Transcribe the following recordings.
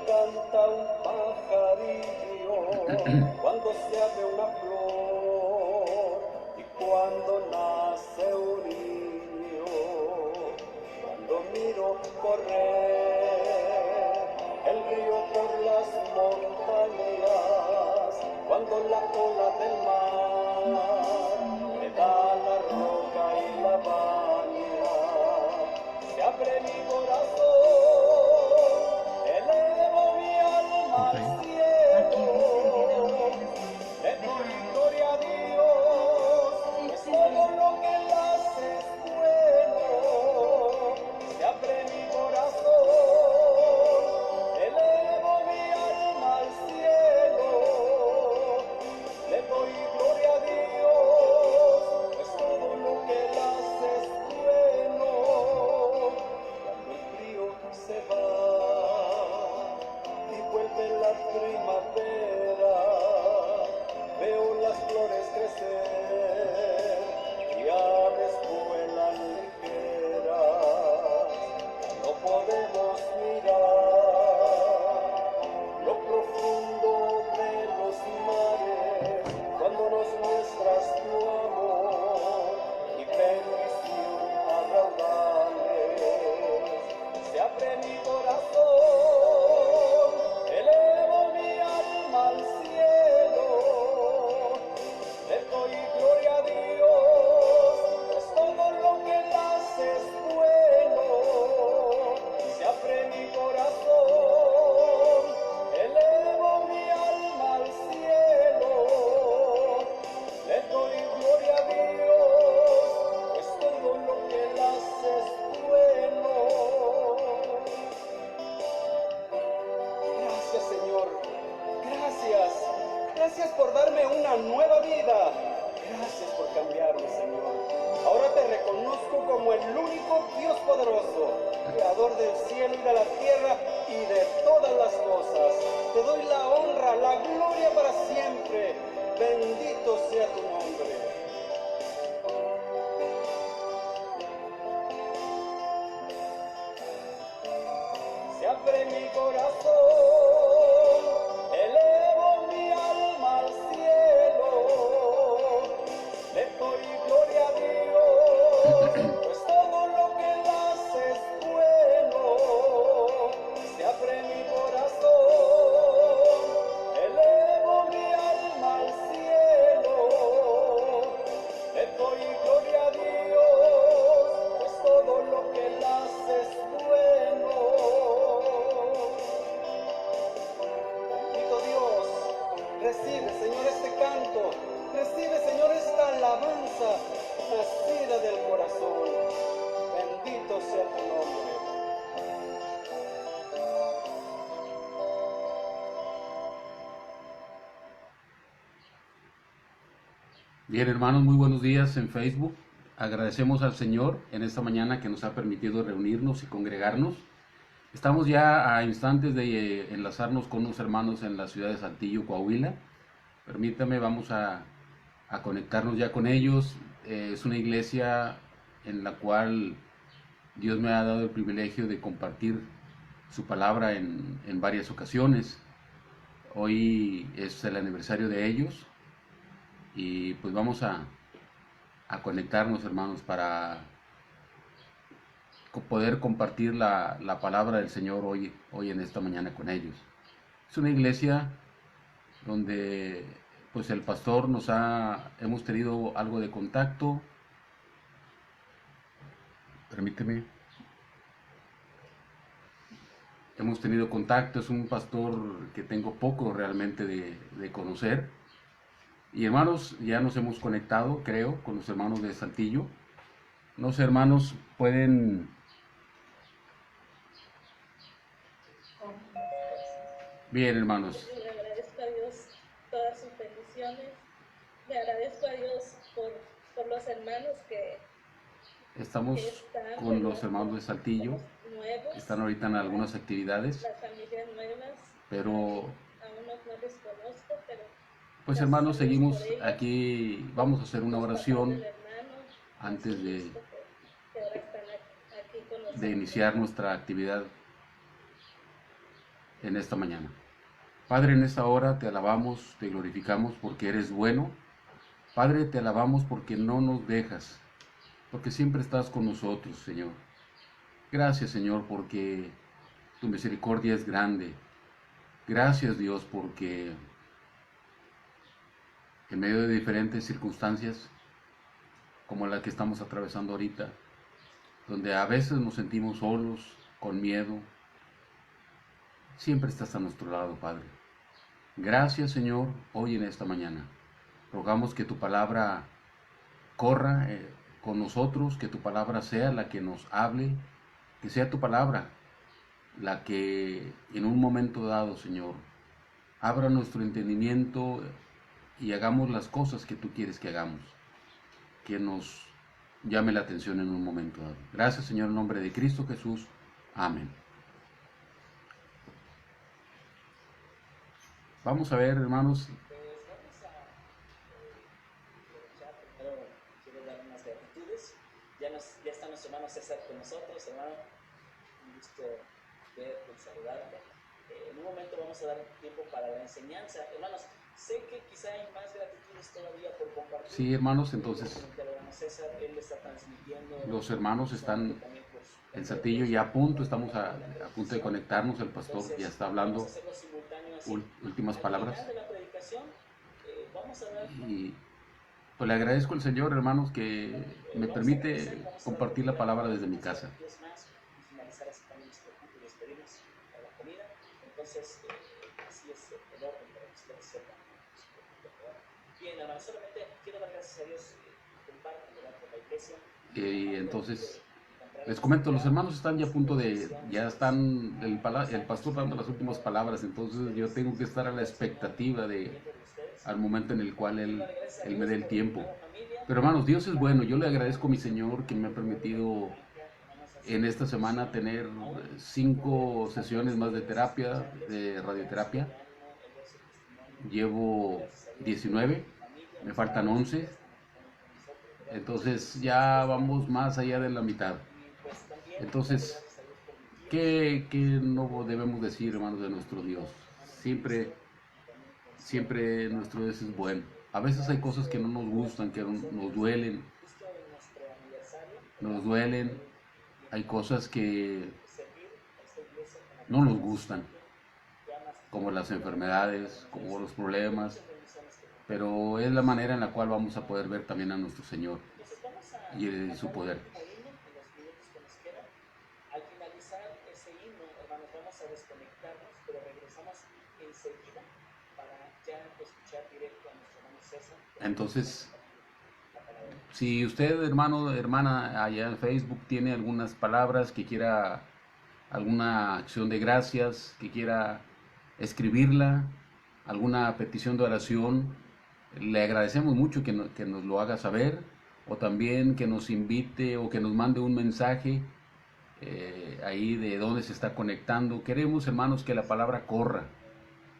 canta un pajarillo, cuando se abre una flor y cuando nace un niño, cuando miro correr el río por las montañas, cuando la ola del mar me da la roca y la baña, se abre mi corazón, elevo mi alma al cielo, le doy gloria a Dios, pues todo lo que él hace es bueno, se abre mi corazón, elevo mi alma al cielo, le doy gloria a Dios, pues todo lo que él hace es bueno. Cuando el frío se va y vuelve la primavera, veo las flores crecer y aves vuelan ligeras. No podemos mirar lo profundo de los mares cuando nos muestras tu amor y bendición a raudales. Se abre mi corazón, elevo mi alma al cielo, le doy gloria a Dios, pues todo lo que él hace es bueno. Se abre mi corazón, elevo mi alma al cielo, le doy gloria a Dios, pues todo lo que él hace es bueno. Gracias, Señor. Gracias. Gracias por darme una nueva vida. Gracias por cambiarme, Señor. Ahora te reconozco como el único Dios poderoso, creador del cielo y de la tierra y de todas las cosas. Te doy la honra, la gloria para siempre. Bendito sea tu nombre. Se abre mi corazón, elevo mi alma al cielo, le doy gloria a Dios, pues todo lo que él hace es bueno. Se abre mi corazón, elevo mi alma al cielo, le doy gloria a Dios, pues todo lo que él hace es bueno. Bendito Dios, recibe, Señor, este canto, recibe, Señor, esta alabanza nacida del corazón. Bendito sea tu nombre. Bien, hermanos, muy buenos días en Facebook. Agradecemos al Señor en esta mañana que nos ha permitido reunirnos y congregarnos. Estamos ya a instantes de enlazarnos con unos hermanos en la ciudad de Saltillo, Coahuila. Permítame, vamos a conectarnos ya con ellos. Es una iglesia en la cual Dios me ha dado el privilegio de compartir su palabra en varias ocasiones. Hoy es el aniversario de ellos y pues vamos a conectarnos, hermanos, para poder compartir la palabra del Señor hoy en esta mañana con ellos. Es una iglesia donde pues el pastor hemos tenido algo de contacto. Permíteme. Hemos tenido contacto, es un pastor que tengo poco realmente de conocer. Y hermanos, ya nos hemos conectado, creo, con los hermanos de Saltillo. No sé, hermanos, pueden... Bien, hermanos. Le agradezco a Dios todas sus bendiciones. Le agradezco a Dios por los hermanos que Estamos están, con los hermanos de Saltillo. nuevos, Están ahorita en algunas actividades, las familias nuevas. pero A unos no les conozco, pero pues hermanos, seguimos aquí. Vamos a hacer una oración antes de iniciar nuestra actividad en esta mañana. Padre, en esta hora te alabamos, te glorificamos porque eres bueno. Padre, te alabamos porque no nos dejas, porque siempre estás con nosotros, Señor. Gracias, Señor, porque tu misericordia es grande. Gracias, Dios, porque en medio de diferentes circunstancias, como la que estamos atravesando ahorita, donde a veces nos sentimos solos, con miedo, siempre estás a nuestro lado, Padre. Gracias, Señor, hoy en esta mañana. Rogamos que tu palabra corra con nosotros, que tu palabra sea la que nos hable, que sea tu palabra la que en un momento dado, Señor, abra nuestro entendimiento y hagamos las cosas que tú quieres que hagamos, que nos llame la atención en un momento dado. Gracias, Señor, en nombre de Cristo Jesús. Amén. Vamos a ver, hermanos. Pues vamos a aprovechar. Primero quiero dar unas gratitudes. Ya está nuestro hermano César con nosotros, hermano. Un gusto verte, saludarte. En un momento vamos a dar tiempo para la enseñanza. Hermanos, sé que quizá hay más gratitudes todavía por compartir. Sí, hermanos, entonces César, él está transmitiendo. los hermanos están en Saltillo ya a punto, estamos a punto de conectarnos. El pastor ya está hablando últimas palabras. Y pues le agradezco al Señor, hermanos, que me permite compartir la palabra desde mi casa. Entonces, así es el orden para que ustedes sepan. Bien, hermano, solamente quiero dar gracias a Dios, compartan, ¿verdad?, por la iglesia. Y entonces, les comento, los hermanos están ya a punto de, ya están el pastor dando las últimas palabras, entonces yo tengo que estar a la expectativa al momento en el cual él me dé el tiempo. Pero hermanos, Dios es bueno, yo le agradezco a mi Señor que me ha permitido en esta semana tener 5 sesiones más de terapia, de radioterapia. Llevo 19, me faltan 11, entonces ya vamos más allá de la mitad. Entonces, ¿qué no debemos decir, hermanos, de nuestro Dios? Siempre nuestro Dios es bueno. A veces hay cosas que no nos gustan, que nos duelen. Hay cosas que no nos gustan, como las enfermedades, como los problemas, pero es la manera en la cual vamos a poder ver también a nuestro Señor y su poder. Al finalizar ese himno, hermanos, vamos a desconectarnos, pero regresamos enseguida para ya escuchar directo a nuestro hermano César. Entonces, si usted, hermano, hermana, allá en Facebook tiene algunas palabras que quiera, alguna acción de gracias, que quiera escribirla, alguna petición de oración, le agradecemos mucho que nos lo haga saber, o también que nos invite o que nos mande un mensaje ahí de dónde se está conectando. Queremos, hermanos, que la palabra corra,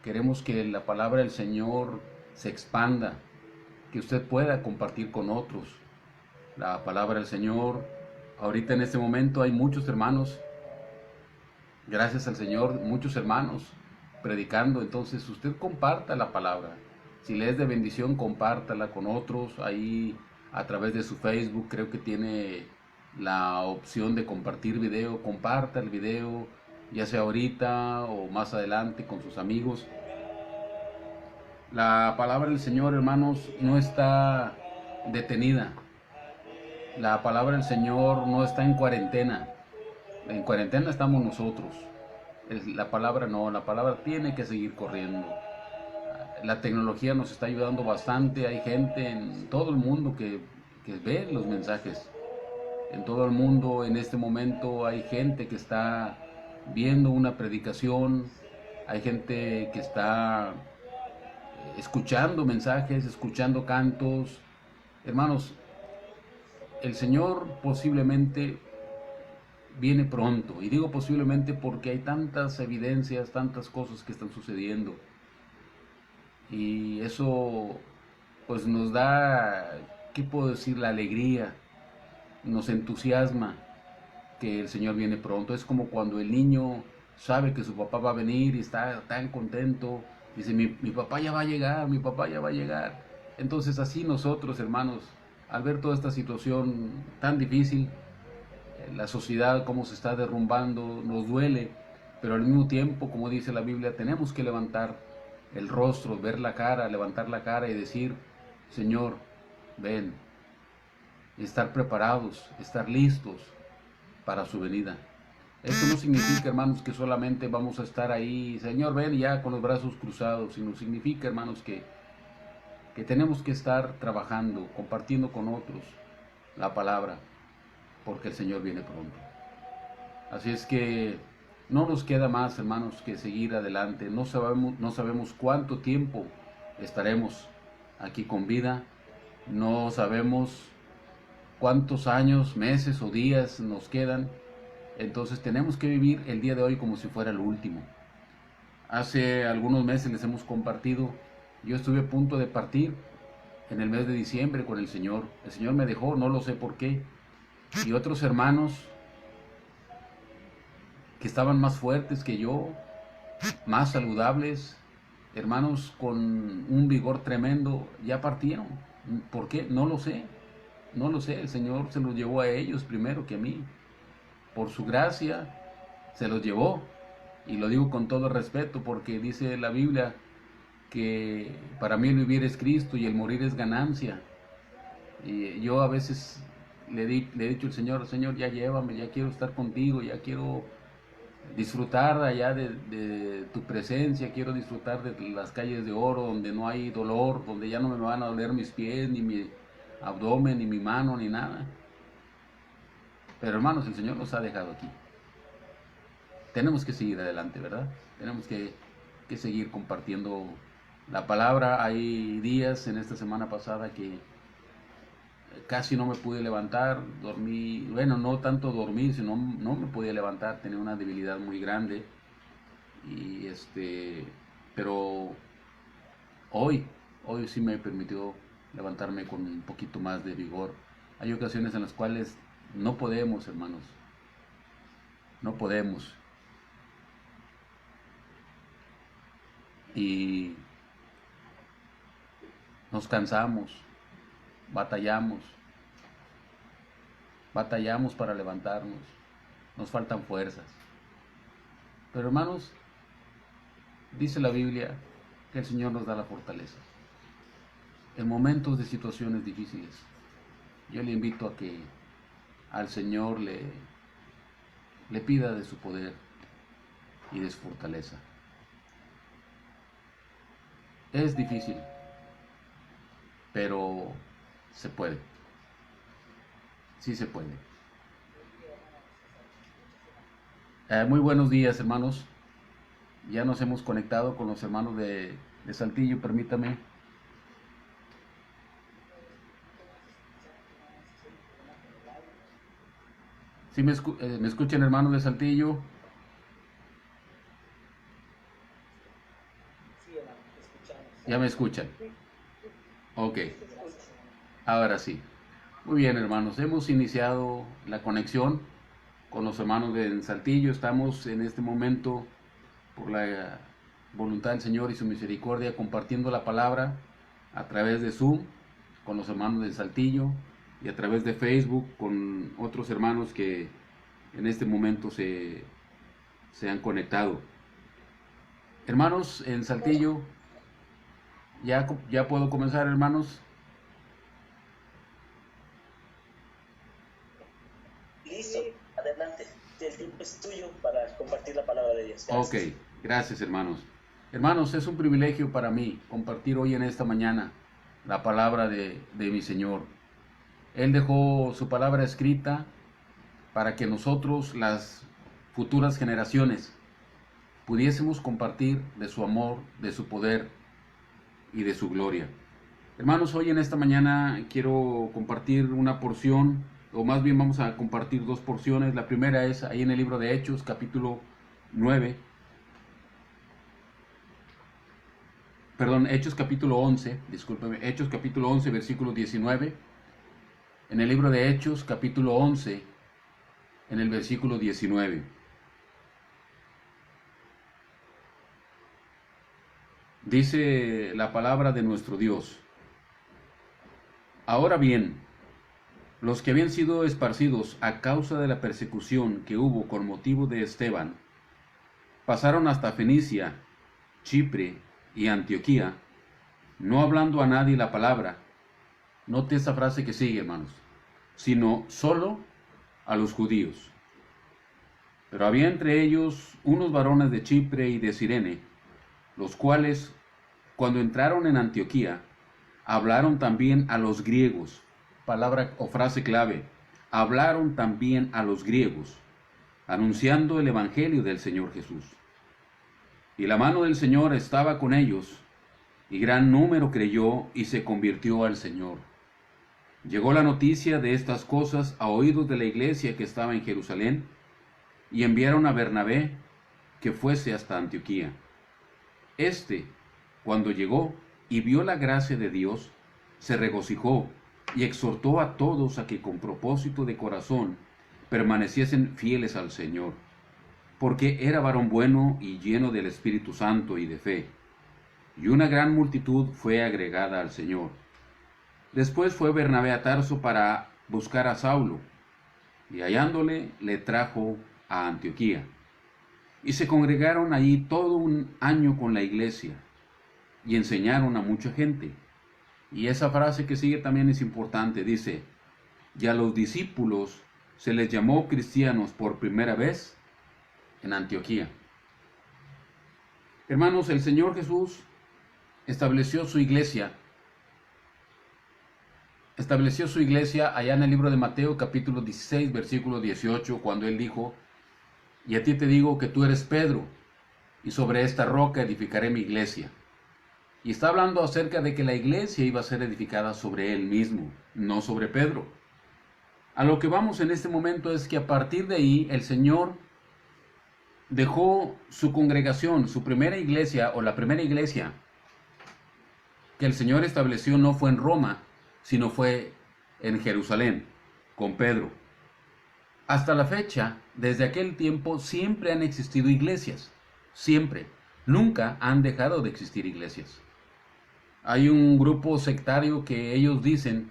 queremos que la palabra del Señor se expanda, que usted pueda compartir con otros la palabra del Señor. Ahorita en este momento hay muchos hermanos, gracias al Señor, muchos hermanos predicando. Entonces usted comparta la palabra, si le es de bendición, compártala con otros. Ahí a través de su Facebook creo que tiene la opción de compartir video. Comparta el video, ya sea ahorita o más adelante con sus amigos. La palabra del Señor, hermanos, no está detenida. La palabra del Señor no está en cuarentena. En cuarentena estamos nosotros. La palabra no, la palabra tiene que seguir corriendo. La tecnología nos está ayudando bastante. Hay gente en todo el mundo que ve los mensajes. En todo el mundo en este momento hay gente que está viendo una predicación. Hay gente que está escuchando mensajes, escuchando cantos. Hermanos, el Señor posiblemente viene pronto, y digo posiblemente porque hay tantas evidencias, tantas cosas que están sucediendo, y eso pues nos da, ¿qué puedo decir?, la alegría, nos entusiasma que el Señor viene pronto. Es como cuando el niño sabe que su papá va a venir y está tan contento. Dice, mi papá ya va a llegar, mi papá ya va a llegar. Entonces así nosotros, hermanos, al ver toda esta situación tan difícil, la sociedad cómo se está derrumbando, nos duele, pero al mismo tiempo, como dice la Biblia, tenemos que levantar el rostro, ver la cara, levantar la cara y decir, Señor, ven, y estar preparados, estar listos para su venida. Esto no significa, hermanos, que solamente vamos a estar ahí, Señor, ven ya con los brazos cruzados, sino significa, hermanos, que tenemos que estar trabajando, compartiendo con otros la palabra, porque el Señor viene pronto. Así es que no nos queda más, hermanos, que seguir adelante. No sabemos cuánto tiempo estaremos aquí con vida. No sabemos cuántos años, meses o días nos quedan. Entonces tenemos que vivir el día de hoy como si fuera el último. Hace algunos meses les hemos compartido, yo estuve a punto de partir en el mes de diciembre con el Señor. El Señor me dejó, no lo sé por qué. Y otros hermanos que estaban más fuertes que yo, más saludables, hermanos con un vigor tremendo, ya partieron. ¿Por qué? No lo sé. No lo sé. El Señor se los llevó a ellos primero que a mí. Por su gracia se los llevó. Y lo digo con todo respeto porque dice la Biblia que para mí el vivir es Cristo y el morir es ganancia. Y yo a veces le he dicho al Señor, Señor, ya llévame, ya quiero estar contigo, ya quiero disfrutar allá de tu presencia, quiero disfrutar de las calles de oro, donde no hay dolor, donde ya no me van a doler mis pies, ni mi abdomen, ni mi mano, ni nada. Pero hermanos, el Señor nos ha dejado aquí. Tenemos que seguir adelante, ¿verdad? Tenemos que seguir compartiendo la palabra. Hay días en esta semana pasada que casi no me pude levantar, dormí, bueno, no tanto dormir, sino no me podía levantar, tenía una debilidad muy grande. Y pero hoy sí me permitió levantarme con un poquito más de vigor. Hay ocasiones en las cuales no podemos, hermanos, no podemos. Y nos cansamos, batallamos para levantarnos, nos faltan fuerzas. Pero hermanos, dice la Biblia que el Señor nos da la fortaleza. En momentos de situaciones difíciles, yo le invito a que al Señor le pida de su poder y de su fortaleza. Es difícil, pero se puede. Sí se puede. Muy buenos días, hermanos. Ya nos hemos conectado con los hermanos de Saltillo, permítame. ¿Sí me escuchan, hermanos de Saltillo? ¿Ya me escuchan? Ok. Ahora sí. Muy bien, hermanos. Hemos iniciado la conexión con los hermanos de Saltillo. Estamos en este momento, por la voluntad del Señor y su misericordia, compartiendo la palabra a través de Zoom con los hermanos de Saltillo y a través de Facebook con otros hermanos que en este momento se han conectado. Hermanos, en Saltillo, ya puedo comenzar, hermanos. Listo, adelante. El tiempo es tuyo para compartir la palabra de Dios. Gracias. Ok, gracias, hermanos. Hermanos, es un privilegio para mí compartir hoy en esta mañana la palabra de mi Señor. Él dejó su palabra escrita para que nosotros, las futuras generaciones, pudiésemos compartir de su amor, de su poder y de su gloria. Hermanos, hoy en esta mañana quiero compartir una porción, o más bien vamos a compartir dos porciones. La primera es ahí en el libro de Hechos, capítulo 9. Perdón, Hechos capítulo 11, discúlpeme, Hechos capítulo 11, versículo 19. En el libro de Hechos, capítulo 11, en el versículo 19. Dice la palabra de nuestro Dios: ahora bien, los que habían sido esparcidos a causa de la persecución que hubo con motivo de Esteban, pasaron hasta Fenicia, Chipre y Antioquía, no hablando a nadie la palabra. Note esa frase que sigue, hermanos, sino solo a los judíos. Pero había entre ellos unos varones de Chipre y de Cirene, los cuales, cuando entraron en Antioquía, hablaron también a los griegos. Palabra o frase clave: hablaron también a los griegos, anunciando el evangelio del Señor Jesús. Y la mano del Señor estaba con ellos, y gran número creyó y se convirtió al Señor. Llegó la noticia de estas cosas a oídos de la iglesia que estaba en Jerusalén, y enviaron a Bernabé que fuese hasta Antioquía. Este, cuando llegó y vio la gracia de Dios, se regocijó y exhortó a todos a que con propósito de corazón permaneciesen fieles al Señor, porque era varón bueno y lleno del Espíritu Santo y de fe. Y una gran multitud fue agregada al Señor. Después fue Bernabé a Tarso para buscar a Saulo, y hallándole le trajo a Antioquía. Y se congregaron allí todo un año con la iglesia, y enseñaron a mucha gente. Y esa frase que sigue también es importante, dice: y a los discípulos se les llamó cristianos por primera vez en Antioquía. Hermanos, el Señor Jesús estableció su iglesia allá en el libro de Mateo capítulo 16 versículo 18, cuando Él dijo: y a ti te digo que tú eres Pedro, y sobre esta roca edificaré mi iglesia. Y está hablando acerca de que la iglesia iba a ser edificada sobre Él mismo, no sobre Pedro. A lo que vamos en este momento es que a partir de ahí el Señor dejó su congregación, su primera iglesia, o la primera iglesia que el Señor estableció no fue en Roma, sino fue en Jerusalén, con Pedro. Hasta la fecha, desde aquel tiempo, siempre han existido iglesias. Siempre. Nunca han dejado de existir iglesias. Hay un grupo sectario que ellos dicen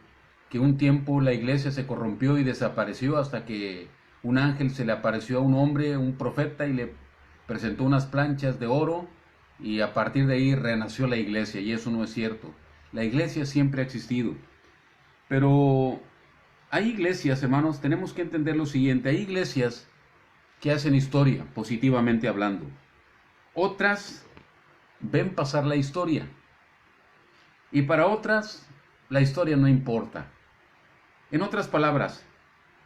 que un tiempo la iglesia se corrompió y desapareció hasta que un ángel se le apareció a un hombre, un profeta, y le presentó unas planchas de oro, y a partir de ahí renació la iglesia, y eso no es cierto. La iglesia siempre ha existido. Pero hay iglesias, hermanos, tenemos que entender lo siguiente: hay iglesias que hacen historia, positivamente hablando. Otras ven pasar la historia. Y para otras, la historia no importa. En otras palabras,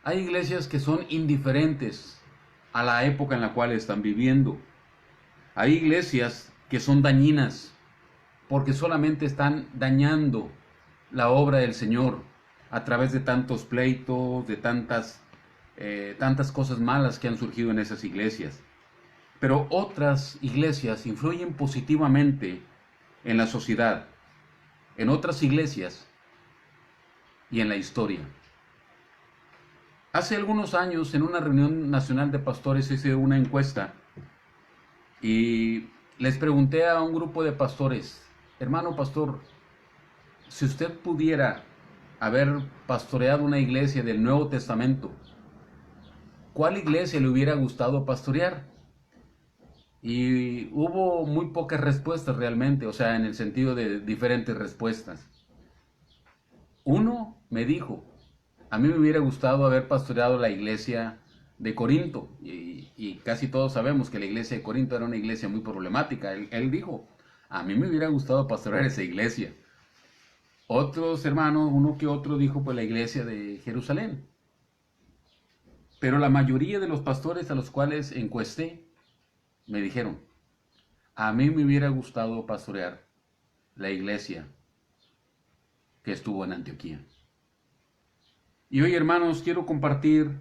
hay iglesias que son indiferentes a la época en la cual están viviendo. Hay iglesias que son dañinas porque solamente están dañando la obra del Señor a través de tantos pleitos, de tantas cosas malas que han surgido en esas iglesias. Pero otras iglesias influyen positivamente en la sociedad, en otras iglesias y en la historia. Hace algunos años, en una reunión nacional de pastores, hice una encuesta y les pregunté a un grupo de pastores: hermano pastor, si usted pudiera haber pastoreado una iglesia del Nuevo Testamento, ¿cuál iglesia le hubiera gustado pastorear? Y hubo muy pocas respuestas realmente, o sea, en el sentido de diferentes respuestas. Uno me dijo: a mí me hubiera gustado haber pastoreado la iglesia de Corinto, y casi todos sabemos que la iglesia de Corinto era una iglesia muy problemática. Él dijo: a mí me hubiera gustado pastorear esa iglesia. Otros hermanos, uno que otro, dijo: pues la iglesia de Jerusalén. Pero la mayoría de los pastores a los cuales encuesté me dijeron: a mí me hubiera gustado pastorear la iglesia que estuvo en Antioquía. Y hoy, hermanos, quiero compartir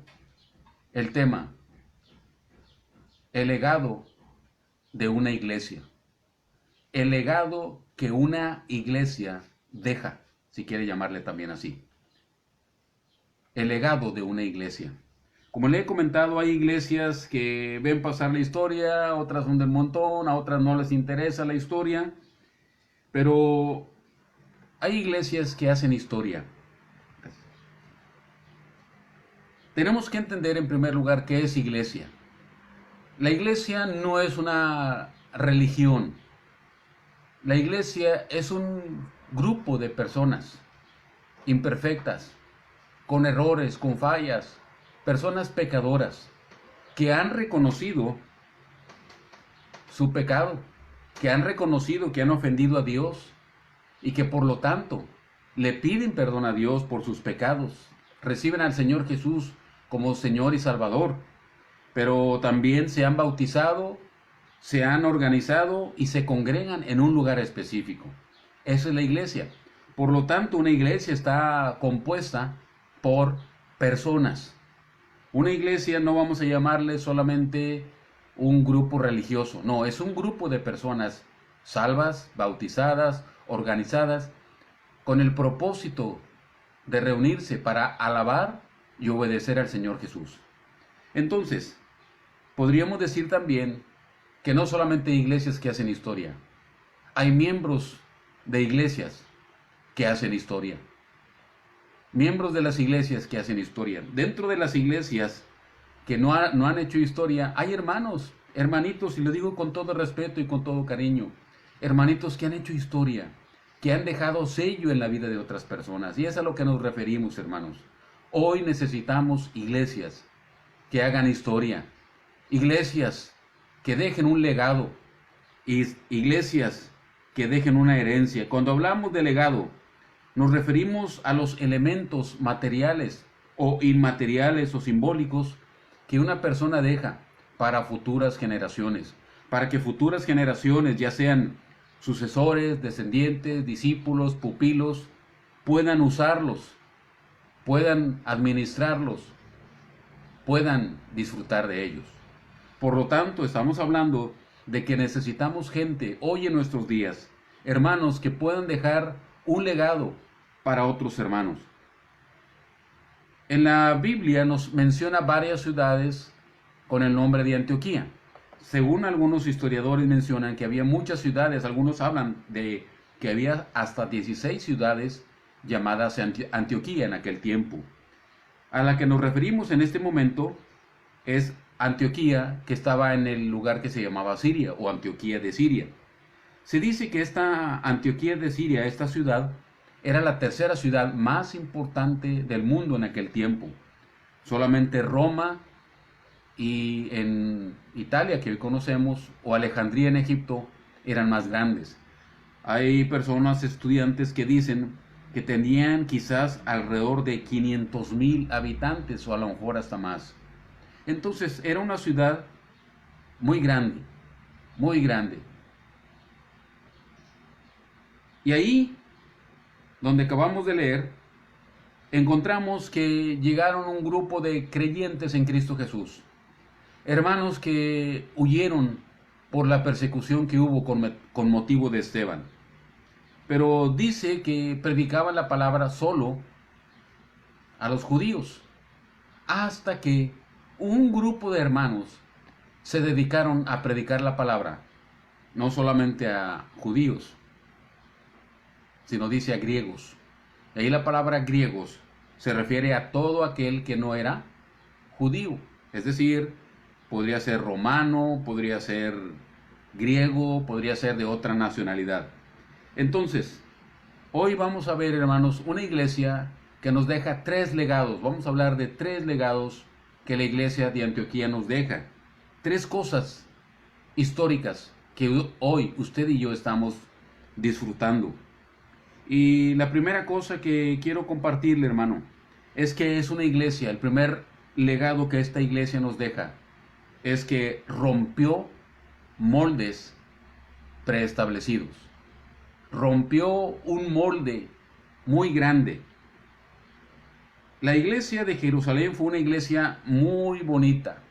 el tema: el legado de una iglesia. El legado que una iglesia deja, si quiere llamarle también así. El legado de una iglesia. Como le he comentado, hay iglesias que ven pasar la historia, otras son del montón, a otras no les interesa la historia. Pero hay iglesias que hacen historia. Tenemos que entender en primer lugar qué es iglesia. La iglesia no es una religión. La iglesia es un grupo de personas imperfectas, con errores, con fallas, personas pecadoras, que han reconocido su pecado, que han reconocido que han ofendido a Dios y que por lo tanto le piden perdón a Dios por sus pecados, reciben al Señor Jesús como Señor y Salvador, pero también se han bautizado, se han organizado y se congregan en un lugar específico. Esa es la iglesia. Por lo tanto, una iglesia está compuesta por personas. Una iglesia no vamos a llamarle solamente un grupo religioso, no, es un grupo de personas salvas, bautizadas, organizadas, con el propósito de reunirse para alabar y obedecer al Señor Jesús. Entonces, podríamos decir también que no solamente hay iglesias que hacen historia, hay miembros de iglesias que hacen historia. Miembros de las iglesias que hacen historia. Dentro de las iglesias que no han hecho historia, hay hermanos, hermanitos, y lo digo con todo respeto y con todo cariño, hermanitos que han hecho historia, que han dejado sello en la vida de otras personas. Y es a lo que nos referimos, hermanos. Hoy necesitamos iglesias que hagan historia, iglesias que dejen un legado, iglesias que dejen una herencia. Cuando hablamos de legado, nos referimos a los elementos materiales o inmateriales o simbólicos que una persona deja para futuras generaciones, para que futuras generaciones, ya sean sucesores, descendientes, discípulos, pupilos, puedan usarlos, puedan administrarlos, puedan disfrutar de ellos. Por lo tanto, estamos hablando de que necesitamos gente hoy en nuestros días, hermanos que puedan dejar un legado para otros hermanos. En la Biblia nos menciona varias ciudades con el nombre de Antioquía. Según algunos historiadores mencionan que había muchas ciudades, algunos hablan de que había hasta 16 ciudades llamadas Antioquía en aquel tiempo. A la que nos referimos en este momento es Antioquía, que estaba en el lugar que se llamaba Siria o Antioquía de Siria. Se dice que esta Antioquía de Siria, esta ciudad, era la tercera ciudad más importante del mundo en aquel tiempo. Solamente Roma y en Italia, que hoy conocemos, o Alejandría en Egipto, eran más grandes. Hay personas, estudiantes, que dicen que tenían quizás alrededor de 500,000 habitantes o a lo mejor hasta más. Entonces era una ciudad muy grande, muy grande. Y ahí, donde acabamos de leer, encontramos que llegaron un grupo de creyentes en Cristo Jesús. Hermanos que huyeron por la persecución que hubo con motivo de Esteban. Pero dice que predicaban la palabra solo a los judíos, hasta que un grupo de hermanos se dedicaron a predicar la palabra, no solamente a judíos, sino dice a griegos. Y ahí la palabra griegos se refiere a todo aquel que no era judío, es decir, podría ser romano, podría ser griego, podría ser de otra nacionalidad. Entonces, hoy vamos a ver, hermanos, una iglesia que nos deja 3 legados. Vamos a hablar de 3 legados que la iglesia de Antioquía nos deja. 3 cosas históricas que hoy usted y yo estamos disfrutando. Y la primera cosa que quiero compartirle, hermano, es que es una iglesia. El primer legado que esta iglesia nos deja es que rompió moldes preestablecidos. Rompió un molde muy grande. La iglesia de Jerusalén fue una iglesia muy bonita.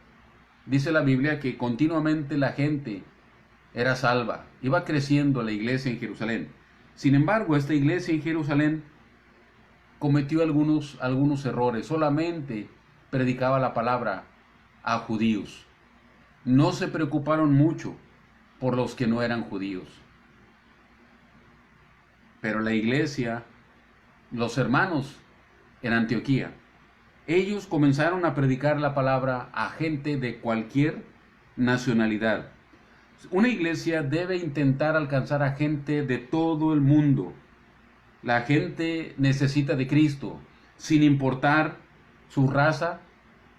Dice la Biblia que continuamente la gente era salva. Iba creciendo la iglesia en Jerusalén. Sin embargo, esta iglesia en Jerusalén cometió algunos errores. Solamente predicaba la palabra a judíos. No se preocuparon mucho por los que no eran judíos. Pero la iglesia, los hermanos en Antioquía, ellos comenzaron a predicar la palabra a gente de cualquier nacionalidad. Una iglesia debe intentar alcanzar a gente de todo el mundo. La gente necesita de Cristo, sin importar su raza,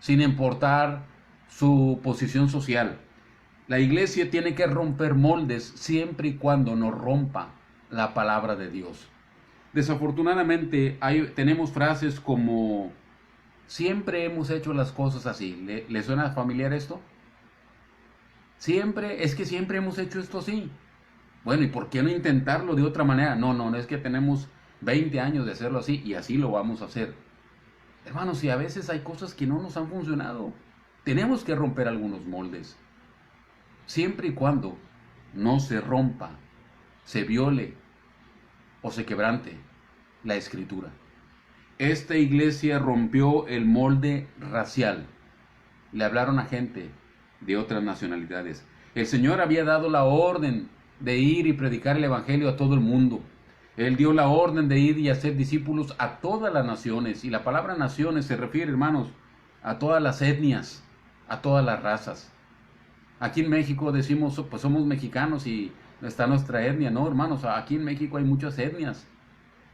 sin importar su posición social. La iglesia tiene que romper moldes siempre y cuando no rompa la palabra de Dios. Desafortunadamente tenemos frases como siempre hemos hecho las cosas así. ¿Le suena familiar esto? Es que siempre hemos hecho esto así. Bueno, ¿y por qué no intentarlo de otra manera? No, es que tenemos 20 años de hacerlo así y así lo vamos a hacer. Hermanos, si a veces hay cosas que no nos han funcionado, tenemos que romper algunos moldes. Siempre y cuando no se rompa, se viole o se quebrante la escritura. Esta iglesia rompió el molde racial. Le hablaron a gente de otras nacionalidades. El Señor había dado la orden de ir y predicar el evangelio a todo el mundo. Él dio la orden de ir y hacer discípulos a todas las naciones. Y la palabra naciones se refiere, hermanos, a todas las etnias, a todas las razas. Aquí en México decimos, pues somos mexicanos y está nuestra etnia. No, hermanos, aquí en México hay muchas etnias.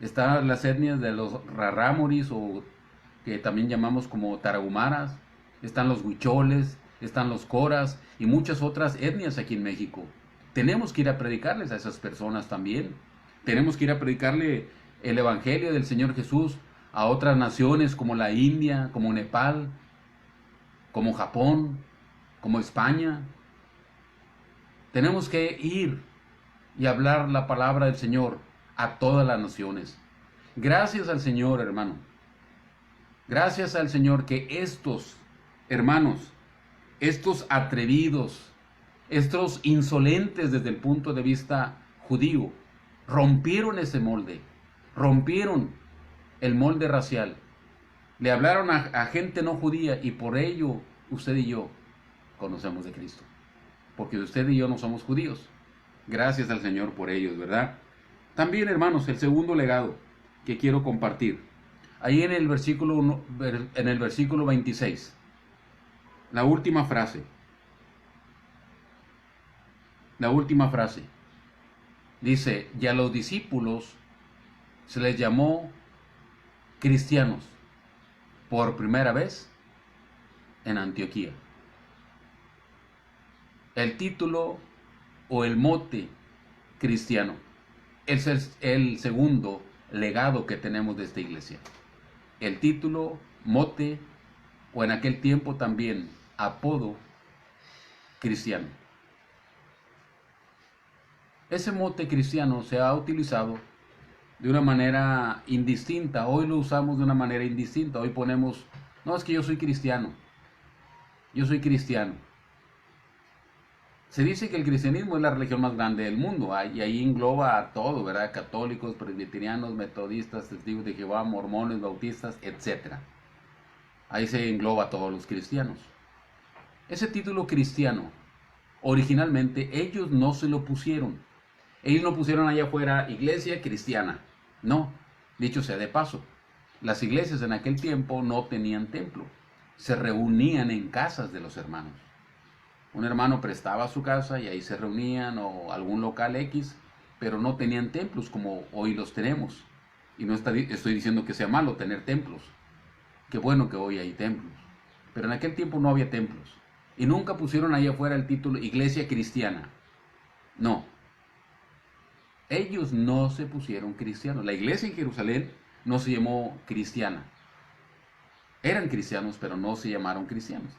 Están las etnias de los rarámuris, o que también llamamos como tarahumaras. Están los huicholes, están los coras y muchas otras etnias aquí en México. Tenemos que ir a predicarles a esas personas también. Tenemos que ir a predicarle el evangelio del Señor Jesús a otras naciones como la India, como Nepal, como Japón, como España. Tenemos que ir y hablar la palabra del Señor a todas las naciones. Gracias al Señor, hermano. Gracias al Señor que estos hermanos, estos atrevidos, estos insolentes desde el punto de vista judío, rompieron ese molde, rompieron el molde racial. Le hablaron a gente no judía y por ello usted y yo conocemos de Cristo. Porque usted y yo no somos judíos. Gracias al Señor por ellos, ¿verdad? También, hermanos, el segundo legado que quiero compartir. Ahí en el versículo 26. La última frase. La última frase. Dice, y a los discípulos se les llamó cristianos por primera vez en Antioquía. El título o el mote cristiano es el segundo legado que tenemos de esta iglesia. El título, mote o en aquel tiempo también apodo cristiano. Ese mote cristiano se ha utilizado de una manera indistinta. Hoy lo usamos de una manera indistinta. Hoy ponemos, no, es que yo soy cristiano. Yo soy cristiano. Se dice que el cristianismo es la religión más grande del mundo, y ahí engloba a todo, ¿verdad? Católicos, presbiterianos, metodistas, testigos de Jehová, mormones, bautistas, etc. Ahí se engloba a todos los cristianos. Ese título cristiano, originalmente ellos no se lo pusieron. Ellos no pusieron allá afuera iglesia cristiana. No, dicho sea de paso, las iglesias en aquel tiempo no tenían templo. Se reunían en casas de los hermanos. Un hermano prestaba su casa y ahí se reunían, o algún local X, pero no tenían templos como hoy los tenemos. Y no estoy diciendo que sea malo tener templos. Qué bueno que hoy hay templos. Pero en aquel tiempo no había templos. Y nunca pusieron ahí afuera el título iglesia cristiana. No. Ellos no se pusieron cristianos. La iglesia en Jerusalén no se llamó cristiana. Eran cristianos, pero no se llamaron cristianos.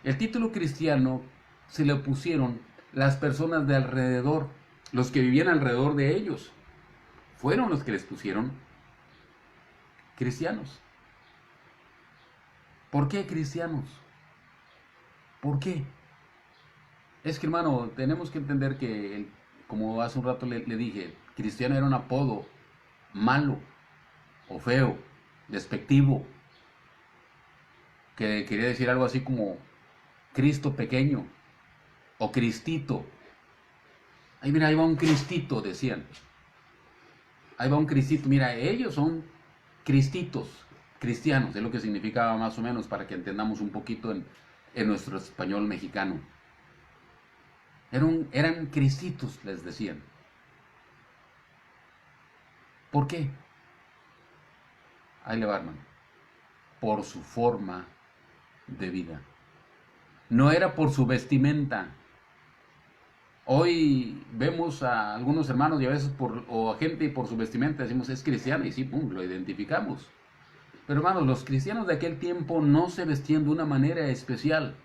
El título cristiano se le pusieron las personas de alrededor, los que vivían alrededor de ellos. Fueron los que les pusieron cristianos. ¿Por qué cristianos? ¿Por qué? Es que, hermano, tenemos que entender que, como hace un rato le dije, cristiano era un apodo malo o feo, despectivo, que quería decir algo así como Cristo pequeño o Cristito. Ahí mira, ahí va un Cristito, decían. ahí va un cristito. Mira, ellos son cristitos, cristianos, es lo que significaba más o menos para que entendamos un poquito en nuestro español mexicano. Eran cristitos, les decían. ¿Por qué? Ahí le va, hermano. Por su forma de vida. No era por su vestimenta. Hoy vemos a algunos hermanos y a veces o a gente por su vestimenta decimos es cristiano y sí, pum, lo identificamos. Pero hermanos, los cristianos de aquel tiempo no se vestían de una manera especial.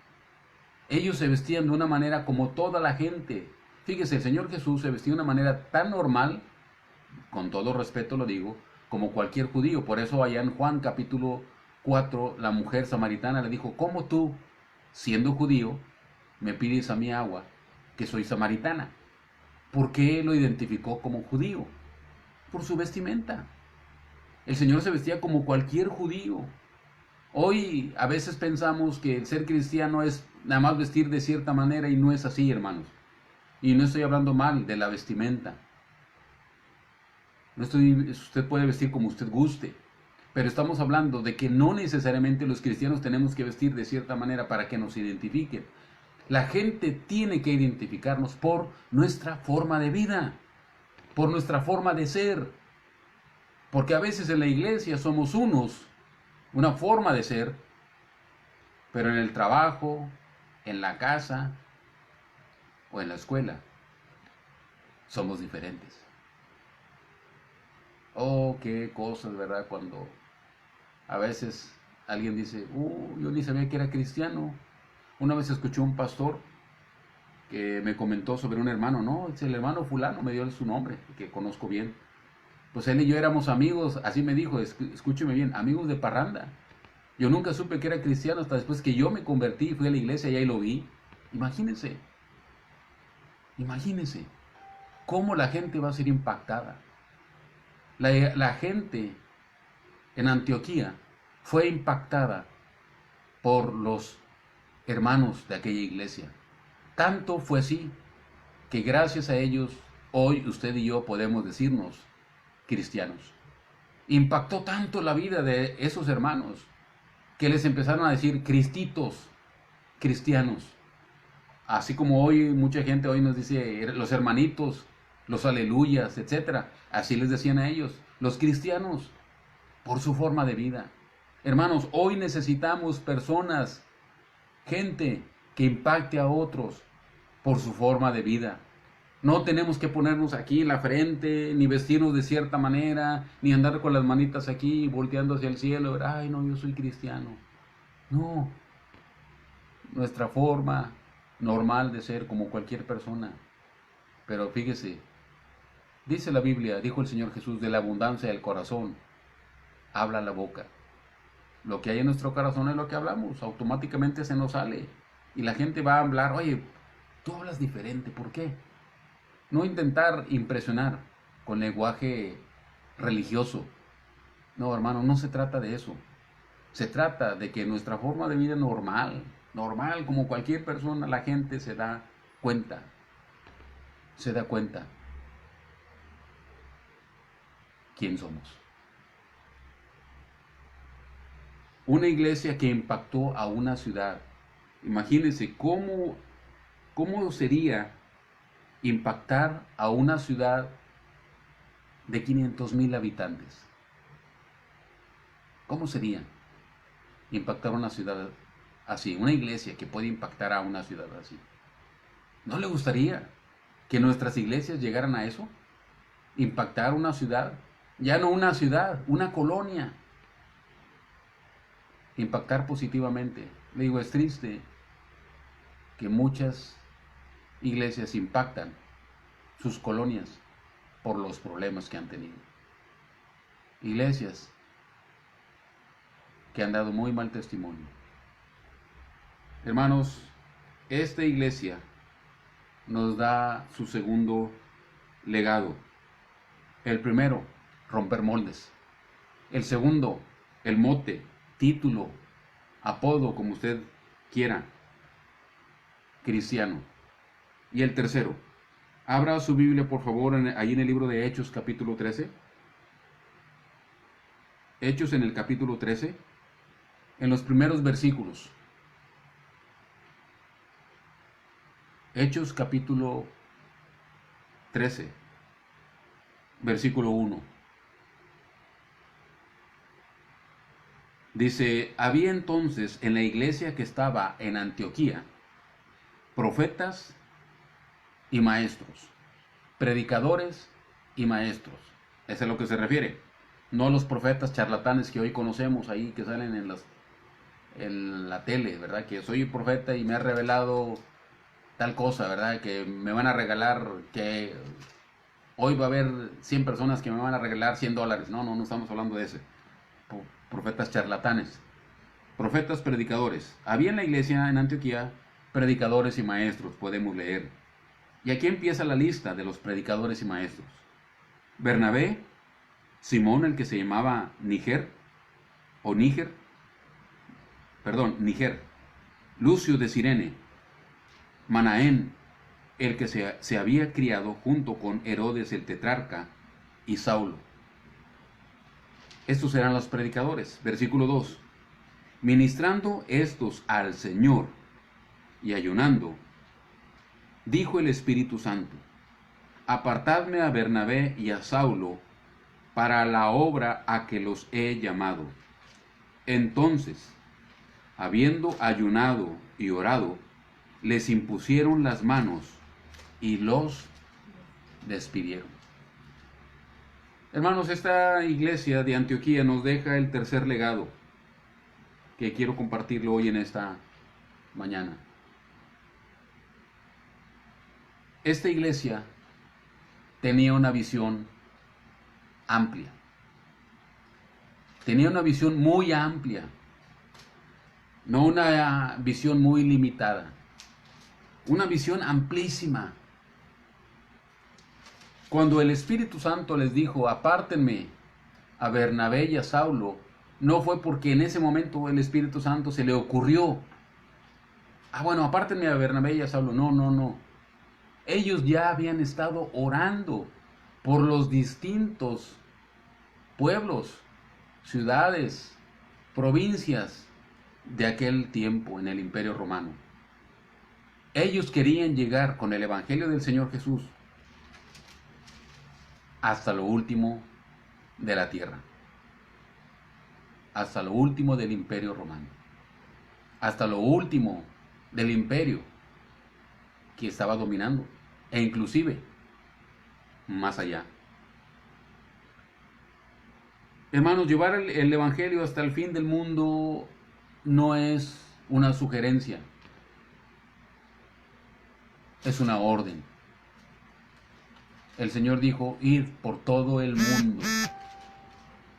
Ellos se vestían de una manera como toda la gente. Fíjese, el Señor Jesús se vestía de una manera tan normal, con todo respeto lo digo, como cualquier judío. Por eso allá en Juan capítulo 4, la mujer samaritana le dijo, ¿cómo tú, siendo judío, me pides a mí agua, que soy samaritana? ¿Por qué lo identificó como judío? Por su vestimenta. El Señor se vestía como cualquier judío. Hoy a veces pensamos que el ser cristiano es nada más vestir de cierta manera y no es así, hermanos. Y no estoy hablando mal de la vestimenta. Usted puede vestir como usted guste. Pero estamos hablando de que no necesariamente los cristianos tenemos que vestir de cierta manera para que nos identifiquen. La gente tiene que identificarnos por nuestra forma de vida, por nuestra forma de ser. Porque a veces en la iglesia somos una forma de ser, pero en el trabajo, en la casa o en la escuela somos diferentes. Oh, qué cosas, ¿verdad? Cuando a veces alguien dice, yo ni sabía que era cristiano. Una vez escuché un pastor que me comentó sobre un hermano, no, es el hermano fulano, me dio su nombre, que conozco bien. Pues él y yo éramos amigos, así me dijo, escúcheme bien, amigos de parranda. Yo nunca supe que era cristiano hasta después que yo me convertí, fui a la iglesia y ahí lo vi. Imagínense cómo la gente va a ser impactada. La gente en Antioquía fue impactada por los hermanos de aquella iglesia. Tanto fue así que gracias a ellos hoy usted y yo podemos decirnos cristianos. Impactó tanto la vida de esos hermanos que les empezaron a decir cristitos, cristianos. Así como hoy mucha gente hoy nos dice los hermanitos, los aleluyas, etc. Así les decían a ellos, los cristianos, por su forma de vida. Hermanos, hoy necesitamos personas, gente que impacte a otros por su forma de vida. No tenemos que ponernos aquí en la frente, ni vestirnos de cierta manera, ni andar con las manitas aquí volteando hacia el cielo. Ay, no, yo soy cristiano. No, nuestra forma normal de ser como cualquier persona. Pero fíjese, dice la Biblia, dijo el Señor Jesús, de la abundancia del corazón habla la boca. Lo que hay en nuestro corazón es lo que hablamos, automáticamente se nos sale. Y la gente va a hablar, oye, tú hablas diferente, ¿por qué? No intentar impresionar con lenguaje religioso. No, hermano, no se trata de eso. Se trata de que nuestra forma de vida normal, como cualquier persona, la gente se da cuenta. ¿Quién somos? Una iglesia que impactó a una ciudad. Imagínense cómo sería impactar a una ciudad de 500,000 habitantes. ¿Cómo sería impactar una ciudad así? Una iglesia que puede impactar a una ciudad así. ¿No le gustaría que nuestras iglesias llegaran a eso? Impactar una ciudad. Ya no una ciudad, una colonia. Impactar positivamente. Le digo, es triste que muchas iglesias impactan sus colonias por los problemas que han tenido. Iglesias que han dado muy mal testimonio. Hermanos, esta iglesia nos da su segundo legado. El primero, romper moldes. El segundo, el mote, título, apodo, como usted quiera, cristiano. Y el tercero, abra su Biblia por favor ahí en el libro de Hechos capítulo 13. Hechos en el capítulo 13, en los primeros versículos. Hechos capítulo 13, versículo 1. Dice, había entonces en la iglesia que estaba en Antioquía profetas y maestros, predicadores y maestros. Eso es a lo que se refiere. No los profetas charlatanes que hoy conocemos ahí, que salen en la tele, ¿verdad? Que soy profeta y me ha revelado tal cosa, ¿verdad? Que me van a regalar, que hoy va a haber 100 personas que me van a regalar $100. No estamos hablando de ese. Profetas charlatanes. Profetas predicadores. Había en la iglesia en Antioquía predicadores y maestros, podemos leer. Y aquí empieza la lista de los predicadores y maestros. Bernabé, Simón, el que se llamaba Níger, Lucio de Cirene, Manaén, el que se había criado junto con Herodes el tetrarca, y Saulo. Estos eran los predicadores. Versículo 2. Ministrando estos al Señor y ayunando, dijo el Espíritu Santo, apartadme a Bernabé y a Saulo para la obra a que los he llamado. Entonces, habiendo ayunado y orado, les impusieron las manos y los despidieron. Hermanos, esta iglesia de Antioquía nos deja el tercer legado que quiero compartirlo hoy en esta mañana. Esta iglesia tenía una visión amplia. Tenía una visión muy amplia, no una visión muy limitada. Una visión amplísima. Cuando el Espíritu Santo les dijo, apártenme a Bernabé y a Saulo, no fue porque en ese momento el Espíritu Santo se le ocurrió, apártenme a Bernabé y a Saulo. No. Ellos ya habían estado orando por los distintos pueblos, ciudades, provincias de aquel tiempo en el Imperio Romano. Ellos querían llegar con el Evangelio del Señor Jesús hasta lo último de la tierra, hasta lo último del Imperio Romano, hasta lo último del imperio que estaba dominando, e inclusive más allá. Hermanos, llevar el Evangelio hasta el fin del mundo no es una sugerencia, es una orden. El Señor dijo, id por todo el mundo,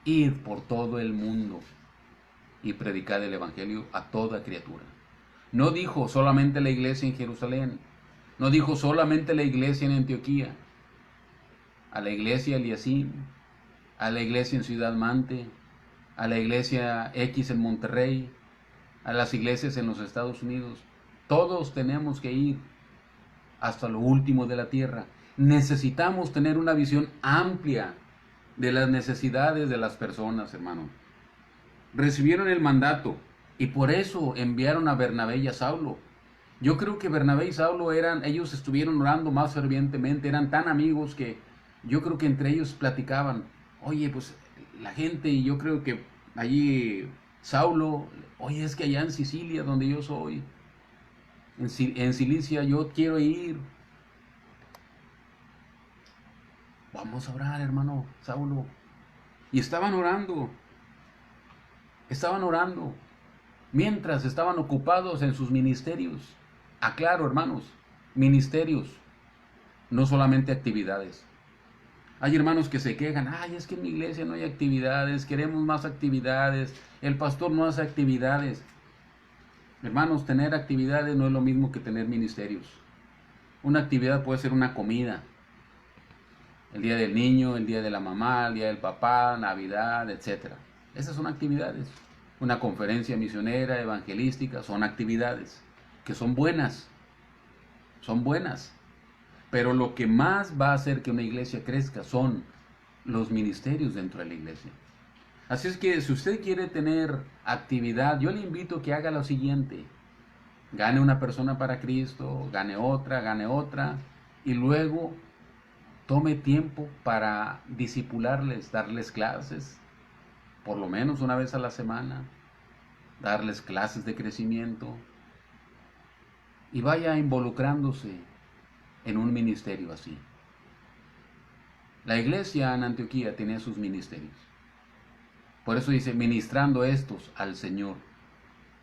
id por todo el mundo y predicad el Evangelio a toda criatura. No dijo solamente la iglesia en Jerusalén, no dijo solamente la iglesia en Antioquía, a la iglesia Eliasim, a la iglesia en Ciudad Mante, a la iglesia X en Monterrey, a las iglesias en los Estados Unidos. Todos tenemos que ir hasta lo último de la tierra. Necesitamos tener una visión amplia de las necesidades de las personas, hermano. Recibieron el mandato y por eso enviaron a Bernabé y a Saulo. Yo creo que Bernabé y Saulo ellos estuvieron orando más fervientemente, eran tan amigos que yo creo que entre ellos platicaban. Oye, pues la gente, y yo creo que allí Saulo, oye, es que allá en Sicilia, donde yo soy, en Cilicia, yo quiero ir. Vamos a orar, hermano Saulo. Y estaban orando, mientras estaban ocupados en sus ministerios. Aclaro, hermanos, ministerios, no solamente actividades. Hay hermanos que se quejan, es que en mi iglesia no hay actividades, queremos más actividades, el pastor no hace actividades. Hermanos, tener actividades no es lo mismo que tener ministerios. Una actividad puede ser una comida, el día del niño, el día de la mamá, el día del papá, Navidad, etc. Esas son actividades. Una conferencia misionera, evangelística, son actividades que son buenas, pero lo que más va a hacer que una iglesia crezca son los ministerios dentro de la iglesia. Así es que si usted quiere tener actividad, yo le invito a que haga lo siguiente. Gane una persona para Cristo, gane otra, y luego tome tiempo para disipularles, darles clases, por lo menos una vez a la semana, darles clases de crecimiento, y vaya involucrándose en un ministerio así. La iglesia en Antioquía tenía sus ministerios. Por eso dice, ministrando estos al Señor,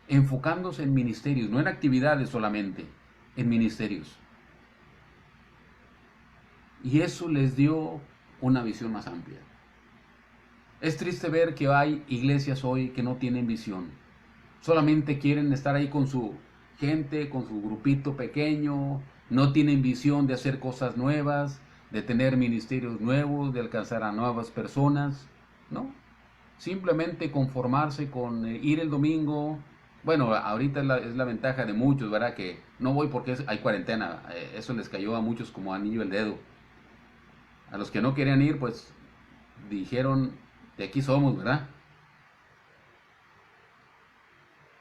enfocándose en ministerios, no en actividades solamente, en ministerios. Y eso les dio una visión más amplia. Es triste ver que hay iglesias hoy que no tienen visión. Solamente quieren estar ahí con su gente, con su grupito pequeño, no tienen visión de hacer cosas nuevas, de tener ministerios nuevos, de alcanzar a nuevas personas, ¿no? Simplemente conformarse con ir el domingo. Bueno, ahorita es la ventaja de muchos, ¿verdad? Que no voy porque hay cuarentena. Eso les cayó a muchos como anillo al dedo. A los que no querían ir, pues dijeron, de aquí somos, ¿verdad?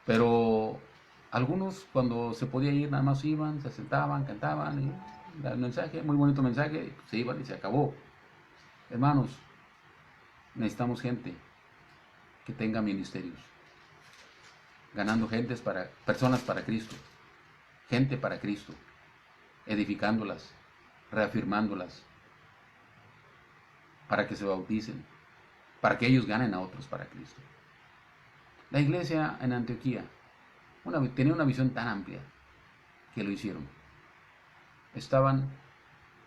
Pero algunos cuando se podía ir nada más iban, se sentaban, cantaban, y el mensaje, muy bonito mensaje, se iban y se acabó. Hermanos, necesitamos gente que tenga ministerios, ganando personas para Cristo, gente para Cristo, edificándolas, reafirmándolas, para que se bauticen, para que ellos ganen a otros para Cristo. La iglesia en Antioquía tenía una visión tan amplia que lo hicieron. Estaban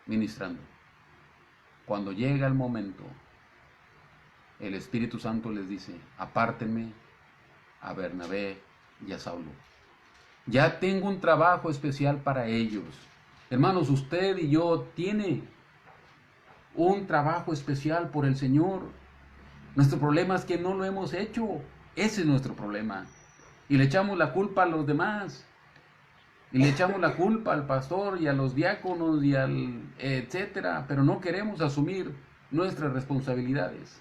ministrando. Cuando llega el momento, el Espíritu Santo les dice, apártenme a Bernabé y a Saulo. Ya tengo un trabajo especial para ellos. Hermanos, usted y yo tiene un trabajo especial por el Señor. Nuestro problema es que no lo hemos hecho. Ese es nuestro problema. Y le echamos la culpa a los demás. Y le echamos la culpa al pastor y a los diáconos y al etcétera, pero no queremos asumir nuestras responsabilidades.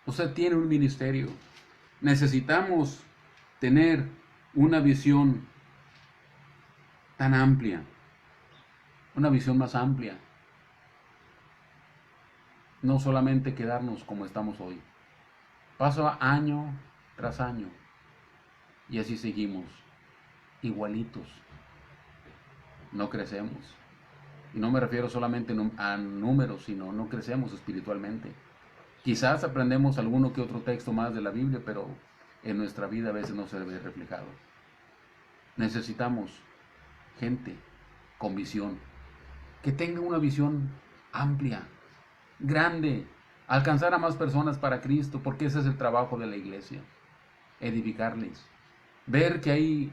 Usted tiene un ministerio. Necesitamos tener una visión tan amplia, una visión más amplia. No solamente quedarnos como estamos hoy. Paso año tras año y así seguimos, igualitos. No crecemos. Y no me refiero solamente a números, sino no crecemos espiritualmente. Quizás aprendemos alguno que otro texto más de la Biblia, pero en nuestra vida a veces no se ve reflejado. Necesitamos gente con visión, que tenga una visión amplia, grande, alcanzar a más personas para Cristo, porque ese es el trabajo de la iglesia, edificarles, ver que hay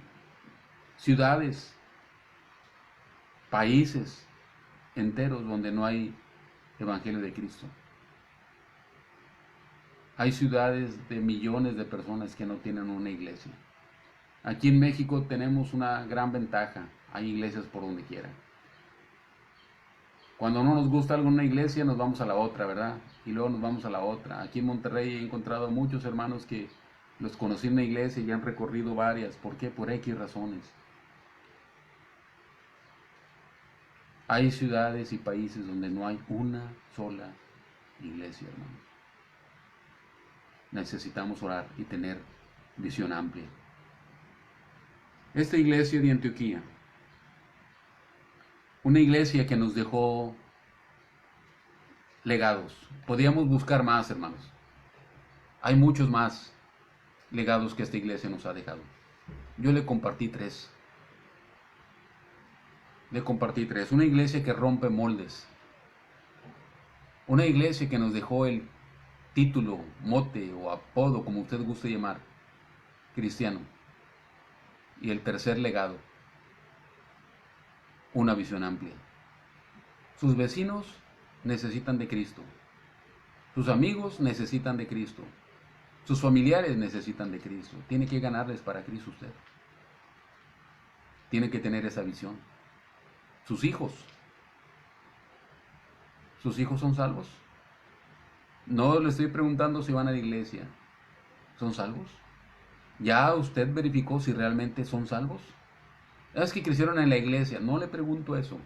ciudades, países enteros donde no hay evangelio de Cristo. Hay ciudades de millones de personas que no tienen una iglesia. Aquí en México tenemos una gran ventaja, hay iglesias por donde quiera. Cuando no nos gusta alguna iglesia, nos vamos a la otra, ¿verdad? Y luego nos vamos a la otra. Aquí en Monterrey he encontrado muchos hermanos que los conocí en la iglesia y han recorrido varias. ¿Por qué? Por X razones. Hay ciudades y países donde no hay una sola iglesia, hermanos. Necesitamos orar y tener visión amplia. Esta iglesia de Antioquía, una iglesia que nos dejó legados. Podíamos buscar más, hermanos. Hay muchos más legados que esta iglesia nos ha dejado. Yo le compartí tres. Una iglesia que rompe moldes. Una iglesia que nos dejó el título, mote o apodo, como usted guste llamar, cristiano. Y el tercer legado, una visión amplia. Sus vecinos necesitan de Cristo. Sus amigos necesitan de Cristo. Sus familiares necesitan de Cristo. Tiene que ganarles para Cristo usted. Tiene que tener esa visión. Sus hijos son salvos. No le estoy preguntando si van a la iglesia. ¿Son salvos? ¿Ya usted verificó si realmente son salvos? Es que crecieron en la iglesia. No le pregunto eso.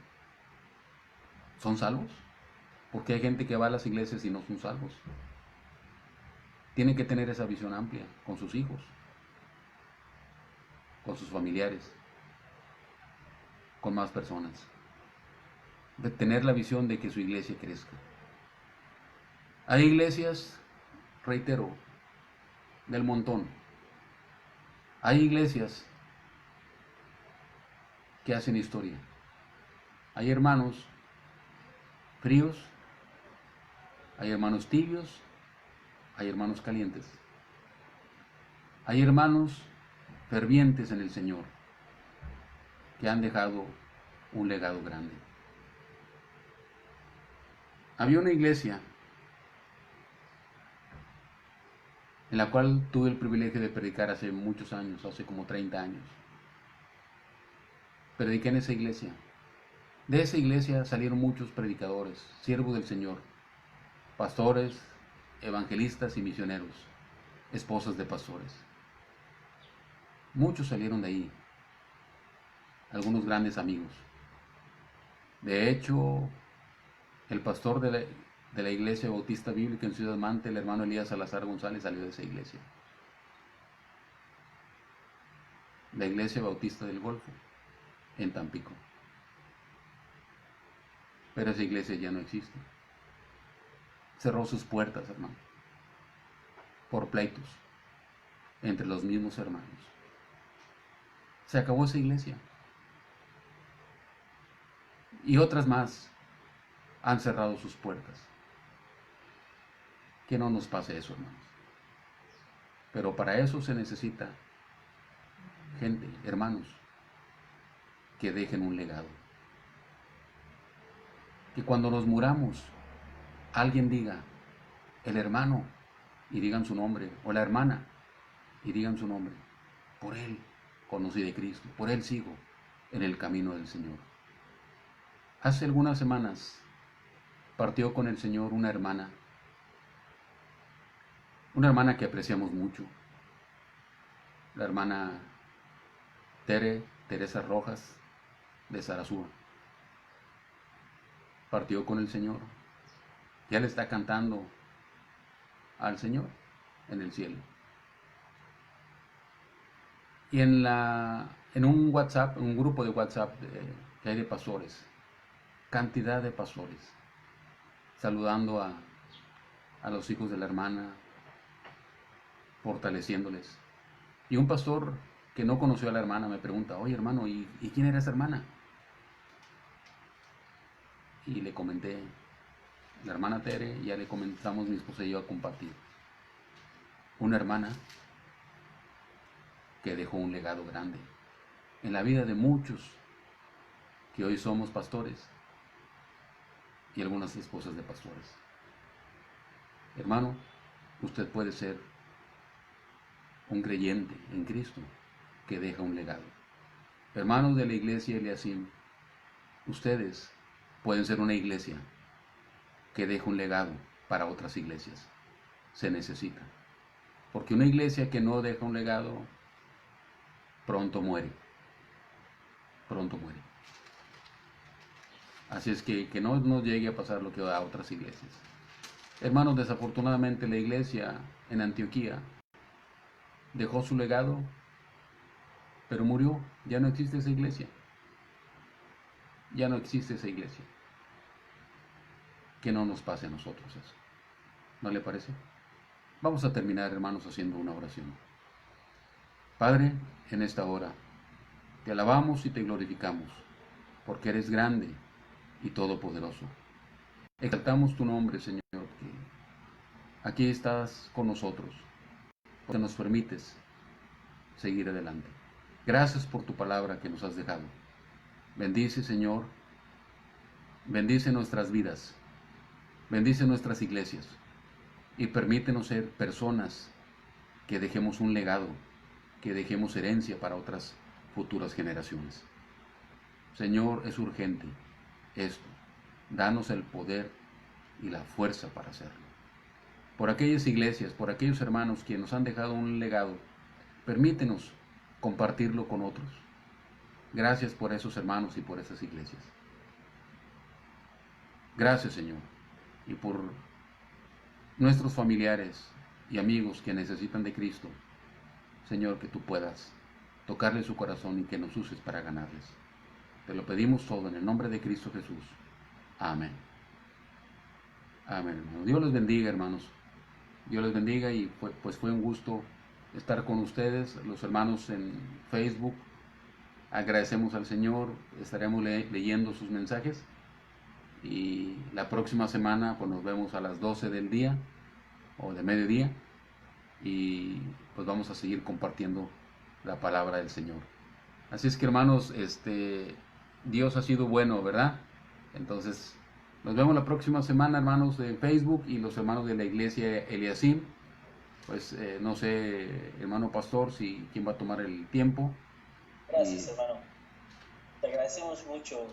¿Son salvos? Porque hay gente que va a las iglesias y no son salvos. Tiene que tener esa visión amplia con sus hijos, con sus familiares, con más personas. De tener la visión de que su iglesia crezca. Hay iglesias, reitero, del montón. Hay iglesias que hacen historia. Hay hermanos fríos, hay hermanos tibios, hay hermanos calientes. Hay hermanos fervientes en el Señor que han dejado un legado grande. Había una iglesia en la cual tuve el privilegio de predicar hace muchos años, hace como 30 años. Prediqué en esa iglesia. De esa iglesia salieron muchos predicadores, siervos del Señor, pastores, evangelistas y misioneros, esposas de pastores. Muchos salieron de ahí, algunos grandes amigos. De hecho, el pastor de la Iglesia Bautista Bíblica en Ciudad Mante, el hermano Elías Salazar González, salió de esa iglesia. La Iglesia Bautista del Golfo, en Tampico. Pero esa iglesia ya no existe. Cerró sus puertas, hermano, por pleitos entre los mismos hermanos. Se acabó esa iglesia. Y otras más han cerrado sus puertas. Que no nos pase eso, hermanos. Pero para eso se necesita gente, hermanos, que dejen un legado. Que cuando nos muramos, alguien diga, el hermano, y digan su nombre, o la hermana, y digan su nombre. Por él conocí de Cristo, por él sigo en el camino del Señor. Hace algunas semanas partió con el Señor una hermana que apreciamos mucho, la hermana Teresa Rojas de Sarazúa. Partió con el Señor, ya le está cantando al Señor en el cielo. Y en un WhatsApp, un grupo de WhatsApp que hay de pastores, cantidad de pastores, saludando a los hijos de la hermana, fortaleciéndoles. Y un pastor que no conoció a la hermana me pregunta, oye hermano, ¿y quién era esa hermana? Y le comenté, la hermana Tere, ya le comenzamos mi esposa y yo a compartir. Una hermana que dejó un legado grande en la vida de muchos que hoy somos pastores y algunas esposas de pastores. Hermano, usted puede ser un creyente en Cristo que deja un legado. Hermanos de la iglesia Eliasim, ustedes pueden ser una iglesia que deja un legado para otras iglesias. Se necesita. Porque una iglesia que no deja un legado, pronto muere. Pronto muere. Así es que no nos llegue a pasar lo que a otras iglesias. Hermanos, desafortunadamente la iglesia en Antioquía dejó su legado, pero murió. Ya no existe esa iglesia. Ya no existe esa iglesia. Que no nos pase a nosotros eso. ¿No le parece? Vamos a terminar, hermanos, haciendo una oración. Padre, en esta hora te alabamos y te glorificamos, porque eres grande y todopoderoso. Exaltamos tu nombre, Señor, que aquí estás con nosotros, porque nos permites seguir adelante. Gracias por tu palabra que nos has dejado. Bendice, Señor, bendice nuestras vidas, bendice nuestras iglesias y permítenos ser personas que dejemos un legado, que dejemos herencia para otras futuras generaciones. Señor, es urgente esto. Danos el poder y la fuerza para hacerlo. por aquellas iglesias, por aquellos hermanos que nos han dejado un legado. Permítenos compartirlo con otros. Gracias por esos hermanos y por esas iglesias. Gracias, Señor, y por nuestros familiares y amigos que necesitan de Cristo. Señor, que tú puedas tocarle su corazón y que nos uses para ganarles. Te lo pedimos todo en el nombre de Cristo Jesús. Amén. Amén, hermanos. Dios les bendiga, hermanos. Dios les bendiga y pues fue un gusto estar con ustedes, los hermanos en Facebook. Agradecemos al Señor, estaremos leyendo sus mensajes y la próxima semana pues nos vemos a las 12 del día o de mediodía y pues vamos a seguir compartiendo la palabra del Señor. Así es que, hermanos, Dios ha sido bueno, ¿verdad? Entonces nos vemos la próxima semana, hermanos de Facebook y los hermanos de la iglesia Eliasim. Pues no sé, hermano pastor, quién va a tomar el tiempo. Gracias, hermano. Te agradecemos mucho